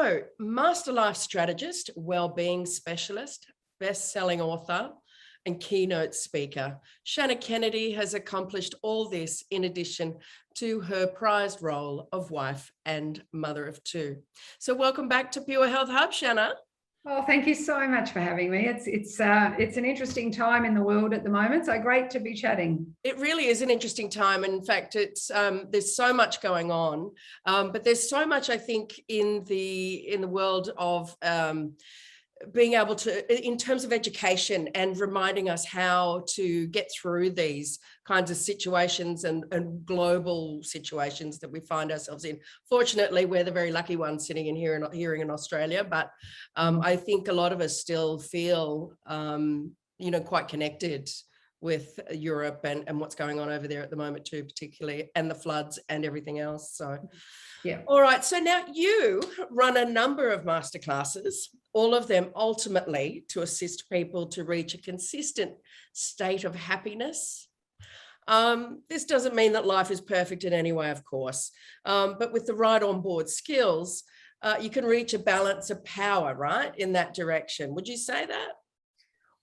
So, master life strategist, wellbeing specialist, best-selling author, and keynote speaker, Shannah Kennedy has accomplished all this in addition to her prized role of wife and mother of two. So, welcome back to Pure Health Hub, Shannah. Oh, thank you so much for having me. It's an interesting time in the world at the moment, so great to be chatting. It really is an interesting time. In fact, it's there's so much going on, but there's so much, I think, in the world of being able to, in terms of education and reminding us how to get through these kinds of situations and global situations that we find ourselves in. Fortunately, we're the very lucky ones sitting in here and hearing in Australia, but I think a lot of us still feel, quite connected with Europe and what's going on over there at the moment too, particularly, and the floods and everything else. So, yeah. All right. So now you run a number of masterclasses, all of them ultimately to assist people to reach a consistent state of happiness. This doesn't mean that life is perfect in any way, of course, but with the right onboard skills, you can reach a balance of power, right, in that direction. Would you say that?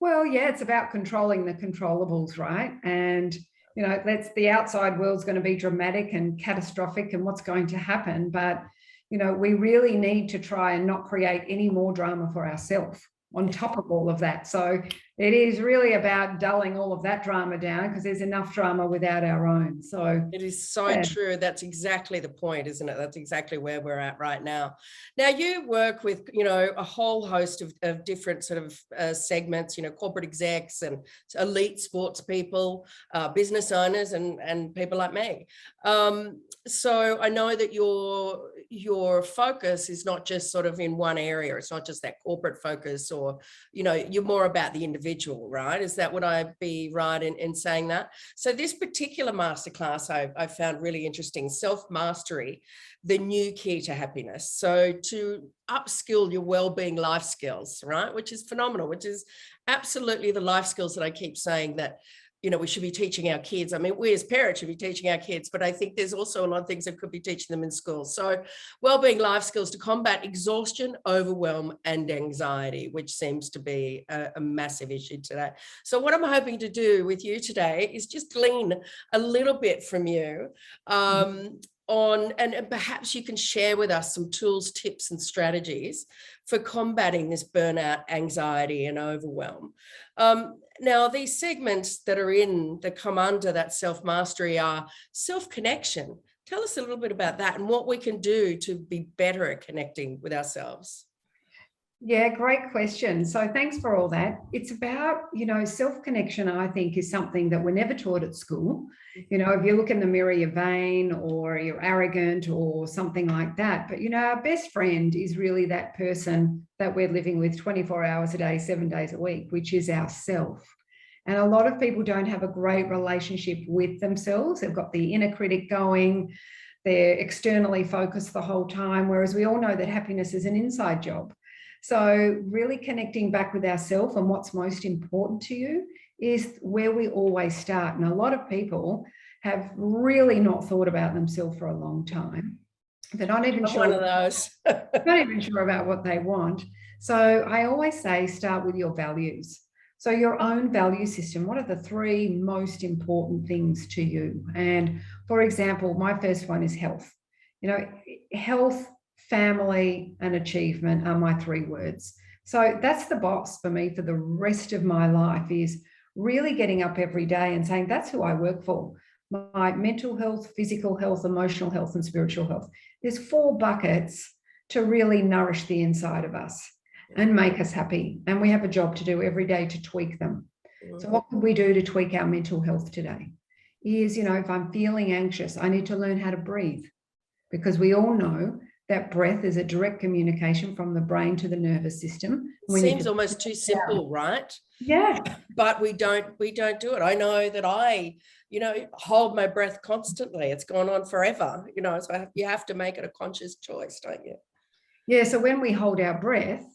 Well, yeah, it's about controlling the controllables, right? And, the outside world's going to be dramatic and catastrophic and what's going to happen. But, we really need to try and not create any more drama for ourselves on top of all of that. So it is really about dulling all of that drama down because there's enough drama without our own. So it is so true. That's exactly the point, isn't it? That's exactly where we're at right now. Now you work with, a whole host of different sort of segments, corporate execs and elite sports people, business owners and people like me. So I know that your focus is not just sort of in one area. It's not just that corporate focus or, you're more about the individual, right? Is that what I'd be right in saying that? So this particular masterclass I found really interesting, self-mastery, the new key to happiness. So to upskill your wellbeing life skills, right? Which is phenomenal, which is absolutely the life skills that I keep saying that we should be teaching our kids. I mean, we as parents should be teaching our kids, but I think there's also a lot of things that could be teaching them in school. So wellbeing life skills to combat exhaustion, overwhelm, and anxiety, which seems to be a massive issue today. So what I'm hoping to do with you today is just glean a little bit from you and perhaps you can share with us some tools, tips, and strategies for combating this burnout, anxiety, and overwhelm. Now, these segments that come under that self-mastery are self-connection. Tell us a little bit about that and what we can do to be better at connecting with ourselves. Yeah, great question. So thanks for all that. It's about, self-connection, I think, is something that we're never taught at school. If you look in the mirror, you're vain or you're arrogant or something like that. But, our best friend is really that person that we're living with 24 hours a day, 7 days a week, which is ourself. And a lot of people don't have a great relationship with themselves. They've got the inner critic going. They're externally focused the whole time, whereas we all know that happiness is an inside job. So really connecting back with ourselves and what's most important to you is where we always start. And a lot of people have really not thought about themselves for a long time. They're not even sure. One of those. Not even sure about what they want. So I always say start with your values. So your own value system, what are the three most important things to you? And for example, my first one is health. Health, family, and achievement are my three words. So that's the boss for me for the rest of my life, is really getting up every day and saying, that's who I work for. My mental health, physical health, emotional health, and spiritual health. There's 4 buckets to really nourish the inside of us and make us happy. And we have a job to do every day to tweak them. So what can we do to tweak our mental health today? Is, if I'm feeling anxious, I need to learn how to breathe, because we all know that breath is a direct communication from the brain to the nervous system. Seems almost too simple, right? Yeah. But we don't do it. I know that I, hold my breath constantly. It's gone on forever, so you have to make it a conscious choice, don't you? Yeah. So when we hold our breath,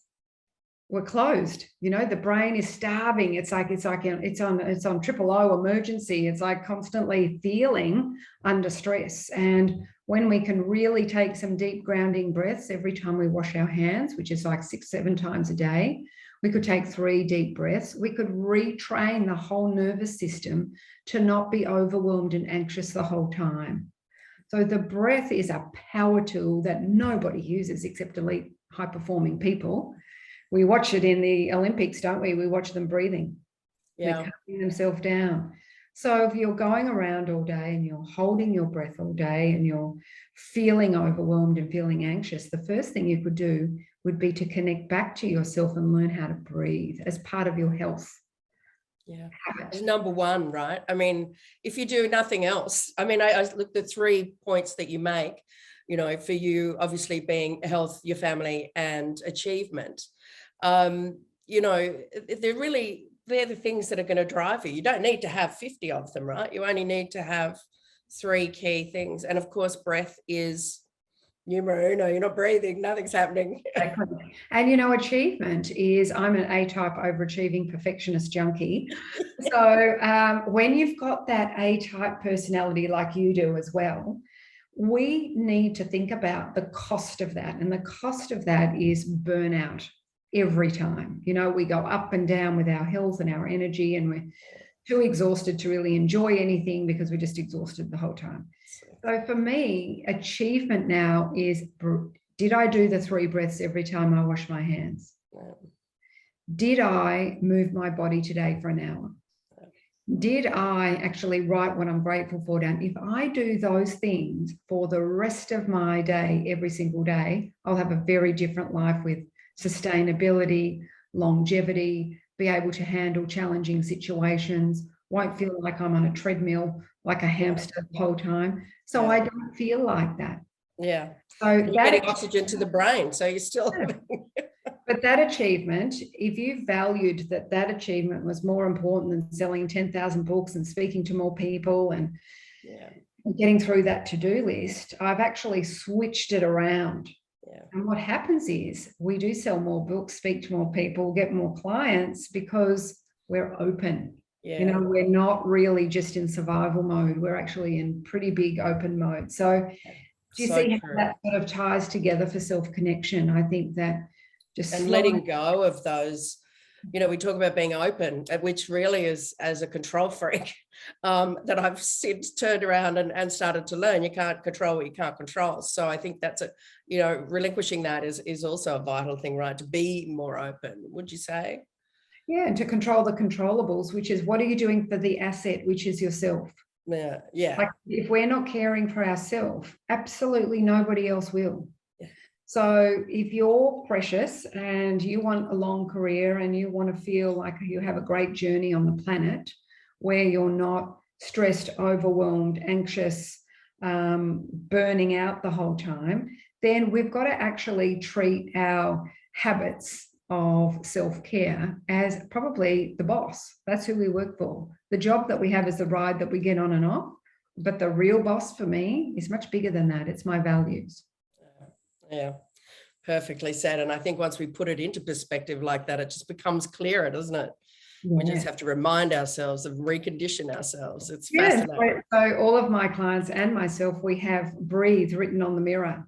we're closed. The brain is starving. It's on triple O emergency. It's like constantly feeling under stress. And when we can really take some deep grounding breaths every time we wash our hands, which is like 6-7 times a day. We could take 3 deep breaths. We could retrain the whole nervous system to not be overwhelmed and anxious the whole time. So the breath is a power tool that nobody uses except elite high-performing people. We watch it in the Olympics, don't we? We watch them breathing. Yeah. They're calming themselves down. So if you're going around all day and you're holding your breath all day and you're feeling overwhelmed and feeling anxious, the first thing you could do would be to connect back to yourself and learn how to breathe as part of your health. Yeah, it's number one, right? I mean, if you do nothing else, I mean, I looked at 3 points that you make, you know, for you, obviously being health, your family, and achievement. You know, they're the things that are going to drive you. You don't need to have 50 of them, right? You only need to have 3 key things. And of course, breath is numero uno. You're not breathing, nothing's happening. Exactly. And, you know, achievement is, I'm an A-type overachieving perfectionist junkie. So when you've got that A-type personality like you do as well, we need to think about the cost of that. And the cost of that is burnout every time. You know, we go up and down with our health and our energy, and we're too exhausted to really enjoy anything because we're just exhausted the whole time. So for me, achievement now is, did I do the 3 breaths every time I wash my hands? Did I move my body today for an hour? Did I actually write what I'm grateful for down? If I do those things for the rest of my day, every single day, I'll have a very different life with sustainability, longevity, be able to handle challenging situations, won't feel like I'm on a treadmill, like a hamster the whole time. So I don't feel like that. Yeah. So you're getting oxygen to the brain. So you're still. But that achievement, if you valued that achievement was more important than selling 10,000 books and speaking to more people and getting through that to-do list, I've actually switched it around. Yeah. And what happens is we do sell more books, speak to more people, get more clients because we're open. Yeah. You know, we're not really just in survival mode. We're actually in pretty big open mode. So do you see how that sort of ties together for self-connection? I think that just letting go of those, you know, we talk about being open, which really is, as a control freak, that I've since turned around and started to learn. You can't control what you can't control. So I think that's you know, relinquishing that is also a vital thing, right? To be more open, would you say? Yeah, and to control the controllables, which is, what are you doing for the asset, which is yourself? Yeah, yeah. Like, if we're not caring for ourselves, absolutely nobody else will. Yeah. So if you're precious and you want a long career and you want to feel like you have a great journey on the planet where you're not stressed, overwhelmed, anxious, burning out the whole time, then we've got to actually treat our habits of self-care as probably the boss. That's who we work for. The job that we have is the ride that we get on and off, but the real boss for me is much bigger than that. It's my values. Yeah, perfectly said. And I think once we put it into perspective like that, it just becomes clearer, doesn't it? Yeah. We just have to remind ourselves and recondition ourselves. It's fascinating. So all of my clients and myself, we have breathe written on the mirror.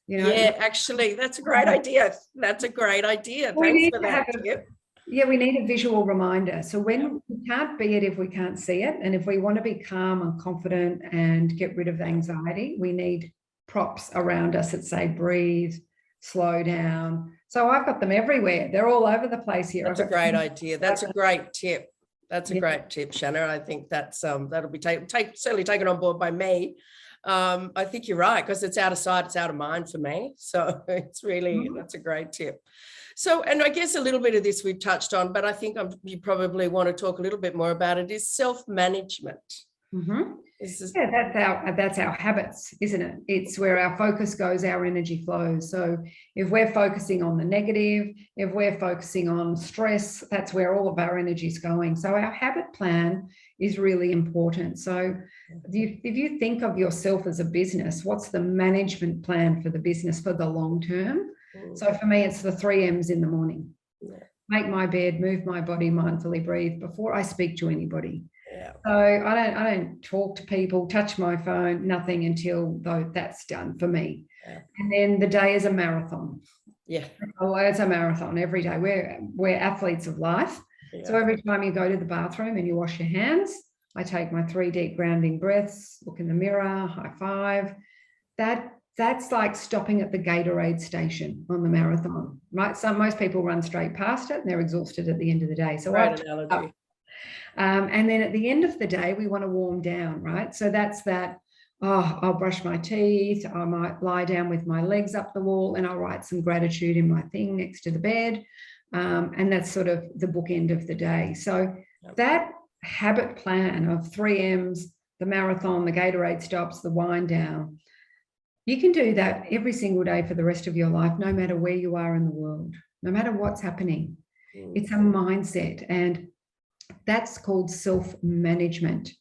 You know, yeah, actually, that's a great idea. That's a great idea. Thanks for that tip. Yeah, we need a visual reminder. So when we can't be it if we can't see it, and if we want to be calm and confident and get rid of anxiety, we need props around us that say breathe, slow down. So I've got them everywhere. They're all over the place here. That's a great idea. That's a great tip. That's a great tip, Shannah. I think that's that'll be certainly taken on board by me. I think you're right, because it's out of sight, it's out of mind for me. So it's really, that's a great tip. So, and I guess a little bit of this we've touched on, but I think you probably want to talk a little bit more about it, is self-management. Yeah, that's our habits, isn't it? It's where our focus goes, our energy flows. So if we're focusing on the negative, if we're focusing on stress, that's where all of our energy is going. So our habit plan is really important. So if you think of yourself as a business, what's the management plan for the business for the long term? So for me, it's the 3 M's in the morning. Make my bed, move my body, mindfully breathe before I speak to anybody. Yeah. So I don't talk to people, touch my phone, nothing until though that's done for me. Yeah. And then the day is a marathon. Yeah. Oh, it's a marathon every day. We're athletes of life. Yeah. So every time you go to the bathroom and you wash your hands, I take my 3 deep grounding breaths, look in the mirror, high five. That's like stopping at the Gatorade station on the marathon, right? Most people run straight past it and they're exhausted at the end of the day. So Great analogy. and then at the end of the day, we want to warm down, right? So that's that. Oh, I'll brush my teeth. I might lie down with my legs up the wall and I'll write some gratitude in my thing next to the bed. And that's sort of the bookend of the day. So that habit plan of 3 M's, the marathon, the Gatorade stops, the wind down, you can do that every single day for the rest of your life, no matter where you are in the world, no matter what's happening. It's a mindset, and that's called self-management.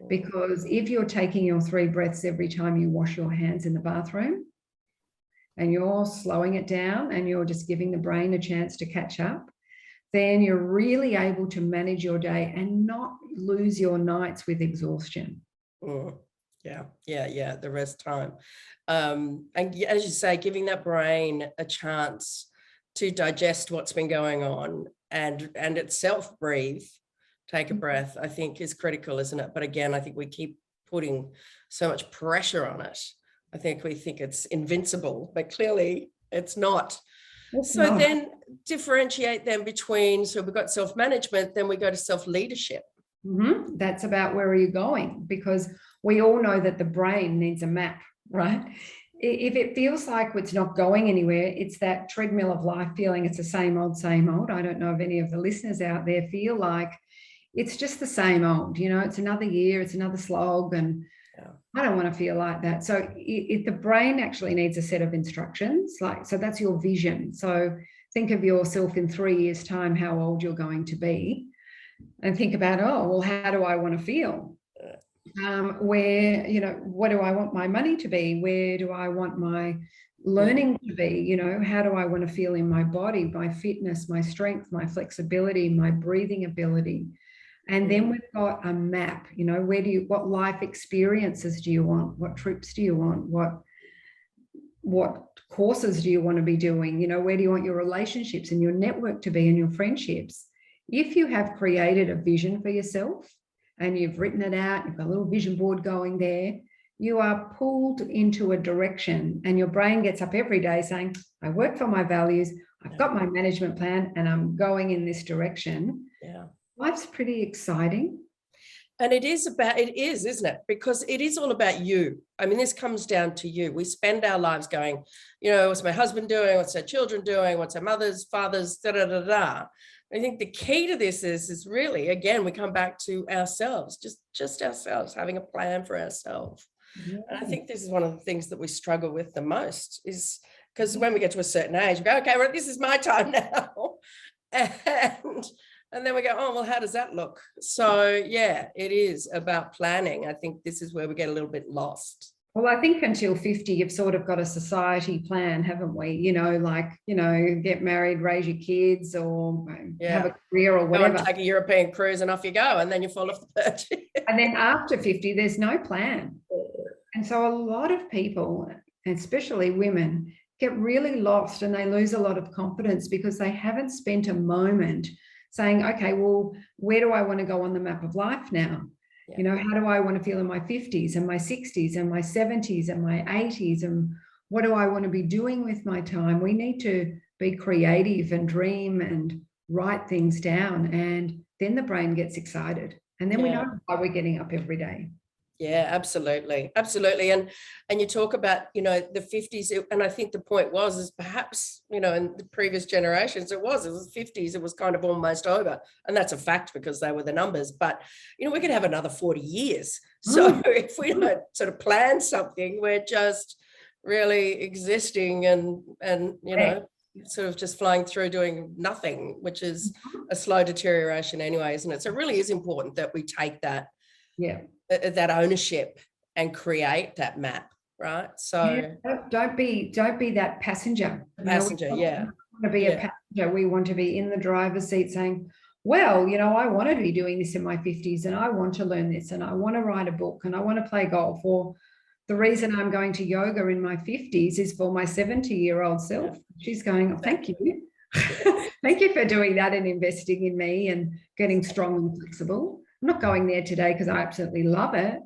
Because if you're taking your 3 breaths every time you wash your hands in the bathroom and you're slowing it down and you're just giving the brain a chance to catch up, then you're really able to manage your day and not lose your nights with exhaustion. Yeah, the rest time. And as you say, giving that brain a chance to digest what's been going on and itself breathe, take a breath, I think is critical, isn't it? But again, I think we keep putting so much pressure on it. I think we think it's invincible, but clearly it's not. Then differentiate them between, so we've got self-management, then we go to self-leadership. That's about where are you going? Because we all know that the brain needs a map, right? If it feels like it's not going anywhere, it's that treadmill of life feeling it's the same old, same old. I don't know if any of the listeners out there feel like it's just the same old, it's another year, it's another slog, and I don't want to feel like that. So the brain actually needs a set of instructions, so that's your vision. So think of yourself in 3 years' time, how old you're going to be, and think about, how do I want to feel? What do I want my money to be? Where do I want my learning to be? How do I want to feel in my body, my fitness, my strength, my flexibility, my breathing ability? And then we've got a map, what life experiences do you want? What trips do you want? What courses do you want to be doing? Where do you want your relationships and your network to be and your friendships? If you have created a vision for yourself and you've written it out, you've got a little vision board going there, you are pulled into a direction, and your brain gets up every day saying, I work for my values, I've got my management plan, and I'm going in this direction. Yeah. Life's pretty exciting. And it is, isn't it? Because it is all about you. I mean, this comes down to you. We spend our lives going, what's my husband doing? What's our children doing? What's our mothers, fathers, da-da-da-da. I think the key to this is really, again, we come back to ourselves, just ourselves, having a plan for ourselves. Yeah. And I think this is one of the things that we struggle with the most, is because when we get to a certain age, we go, okay, well, this is my time now. And then we go, well, how does that look? So, yeah, it is about planning. I think this is where we get a little bit lost. Well, I think until 50, you've sort of got a society plan, haven't we? Get married, raise your kids, or have a career or whatever. Take a European cruise and off you go, and then you fall off the perch. And then after 50, there's no plan. And so a lot of people, especially women, get really lost and they lose a lot of confidence because they haven't spent a moment saying, okay, well, where do I want to go on the map of life now? Yeah. How do I want to feel in my 50s and my 60s and my 70s and my 80s? And what do I want to be doing with my time? We need to be creative and dream and write things down. And then the brain gets excited. And then we know why we're getting up every day. Yeah, absolutely. Absolutely. And you talk about, the 50s, and I think the point is perhaps, in the previous generations, it was 50s, it was kind of almost over. And that's a fact because they were the numbers. But, we could have another 40 years. So if we don't sort of plan something, we're just really existing and sort of just flying through doing nothing, which is a slow deterioration anyway, isn't it? So it really is important that we take that ownership and create that map, right? So don't be that passenger. Passenger, we want to be a passenger. We want to be in the driver's seat saying, well, I want to be doing this in my 50s, and I want to learn this, and I want to write a book, and I want to play golf, or the reason I'm going to yoga in my 50s is for my 70-year-old self. She's going, oh, thank you. Thank you for doing that and investing in me and getting strong and flexible. I'm not going there today because I absolutely love it.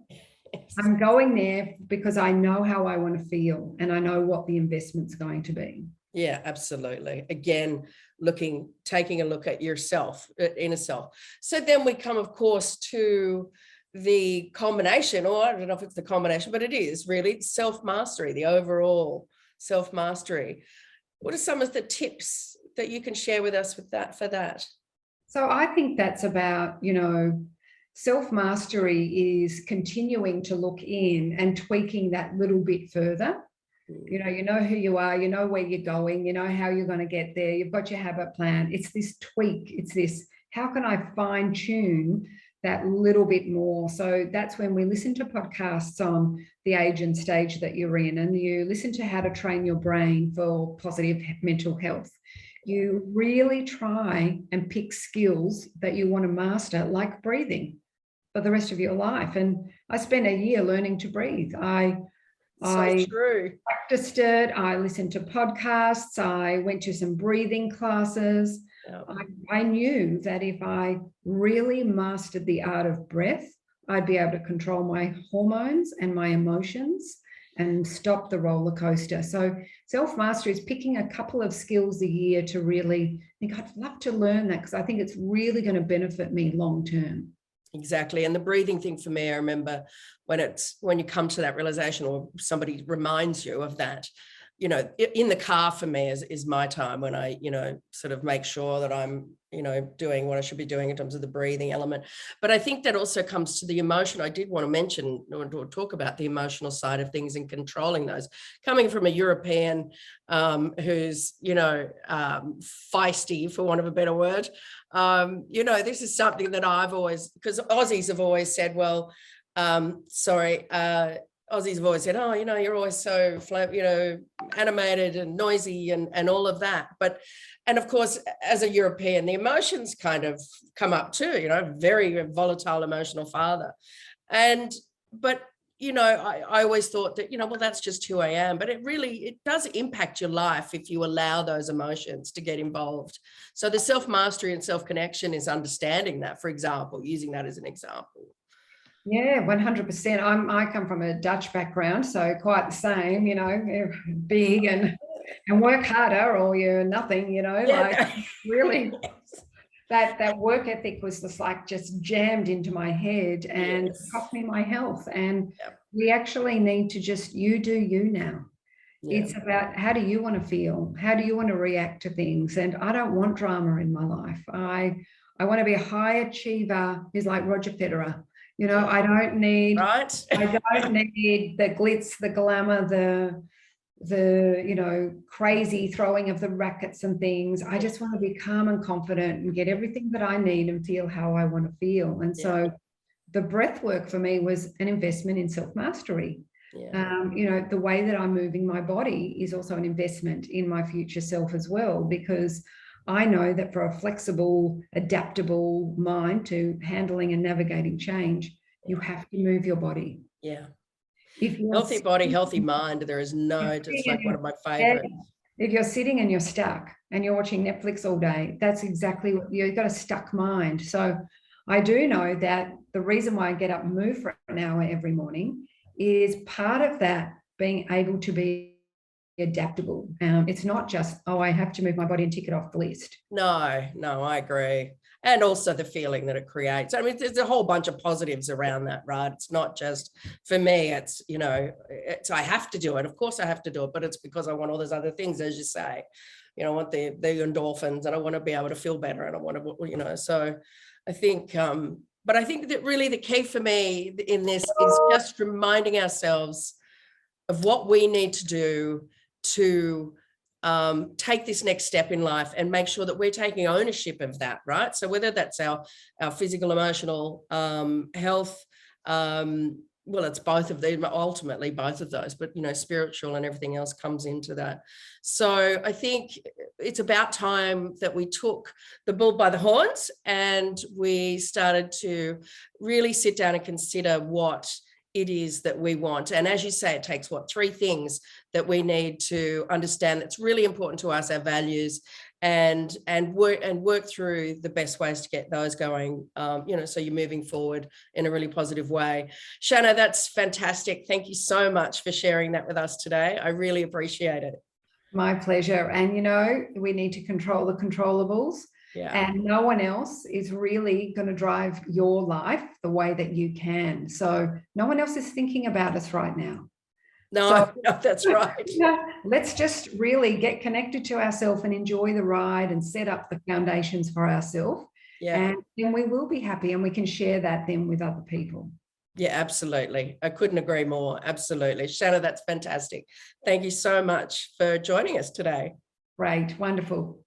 I'm going there because I know how I want to feel, and I know what the investment's going to be. Yeah, absolutely. Again, taking a look at yourself, inner self. So then we come, of course, to the combination, or I don't know if it's the combination, but it is really self-mastery, the overall self-mastery. What are some of the tips that you can share with us with that for that? So I think that's about, self-mastery is continuing to look in and tweaking that little bit further. You know who you are, you know where you're going, you know how you're going to get there, you've got your habit plan. It's this tweak, it's this, how can I fine tune that little bit more? So that's when we listen to podcasts on the age and stage that you're in, and you listen to how to train your brain for positive mental health. You really try and pick skills that you want to master, like breathing, for the rest of your life. And I spent a year learning to breathe. I practiced it. I listened to podcasts. I went to some breathing classes. Yep. I knew that if I really mastered the art of breath, I'd be able to control my hormones and my emotions and stop the roller coaster. So self-mastery is picking a couple of skills a year to really think, I'd love to learn that because I think it's really going to benefit me long term. Exactly. And the breathing thing for me, I remember when you come to that realization, or somebody reminds you of that, in the car for me is my time when I, sort of make sure that I'm, doing what I should be doing in terms of the breathing element. But I think that also comes to the emotion. I did want to mention or talk about the emotional side of things and controlling those. Coming from a European who's, feisty, for want of a better word, this is something that I've always, because Aussies have always said, well, Aussies have always said, oh, you're always so, animated and noisy and all of that. And of course, as a European, the emotions kind of come up too, very volatile, emotional father. But I always thought that, well, that's just who I am. But it does impact your life if you allow those emotions to get involved. So the self-mastery and self-connection is understanding that, for example, using that as an example. Yeah, 100%. I come from a Dutch background, so quite the same, big and work harder or you're nothing, really that work ethic was just jammed into my head and cost me my health. And we actually need to you do you now. Yeah. It's about, how do you want to feel? How do you want to react to things? And I don't want drama in my life. I want to be a high achiever who's like Roger Federer. I don't need the glitz, the glamour, the crazy throwing of the rackets and things. I just want to be calm and confident and get everything that I need and feel how I want to feel. And so the breath work for me was an investment in self-mastery. Yeah. The way that I'm moving my body is also an investment in my future self as well, because I know that for a flexible, adaptable mind to handling and navigating change, you have to move your body. Yeah. Healthy body, healthy mind. There is just like one of my favorites. If you're sitting and you're stuck and you're watching Netflix all day, that's exactly what you've got, a stuck mind. So I do know that the reason why I get up and move for an hour every morning is part of that being able to be adaptable. It's not just, I have to move my body and tick it off the list. No, I agree. And also the feeling that it creates. I mean, there's a whole bunch of positives around that, right? It's not just, for me, it's, I have to do it. Of course I have to do it, but it's because I want all those other things, as you say. I want the endorphins, and I want to be able to feel better, and I want to, so I think, but I think that really the key for me in this is just reminding ourselves of what we need to do to take this next step in life and make sure that we're taking ownership of that, right? So whether that's our physical, emotional health, well, it's both of them, ultimately both of those, but spiritual and everything else comes into that. So I think it's about time that we took the bull by the horns and we started to really sit down and consider what it is that we want. And as you say, it takes three things that we need to understand that's really important to us, our values, and work through the best ways to get those going, so you're moving forward in a really positive way. Shannah, that's fantastic. Thank you so much for sharing that with us today. I really appreciate it. My pleasure. And, we need to control the controllables. Yeah. And no one else is really going to drive your life the way that you can. So no one else is thinking about us right now. No, that's right. Let's just really get connected to ourselves and enjoy the ride and set up the foundations for ourselves. Yeah. And then we will be happy and we can share that then with other people. Yeah, absolutely. I couldn't agree more. Absolutely. Shannah, that's fantastic. Thank you so much for joining us today. Great. Wonderful.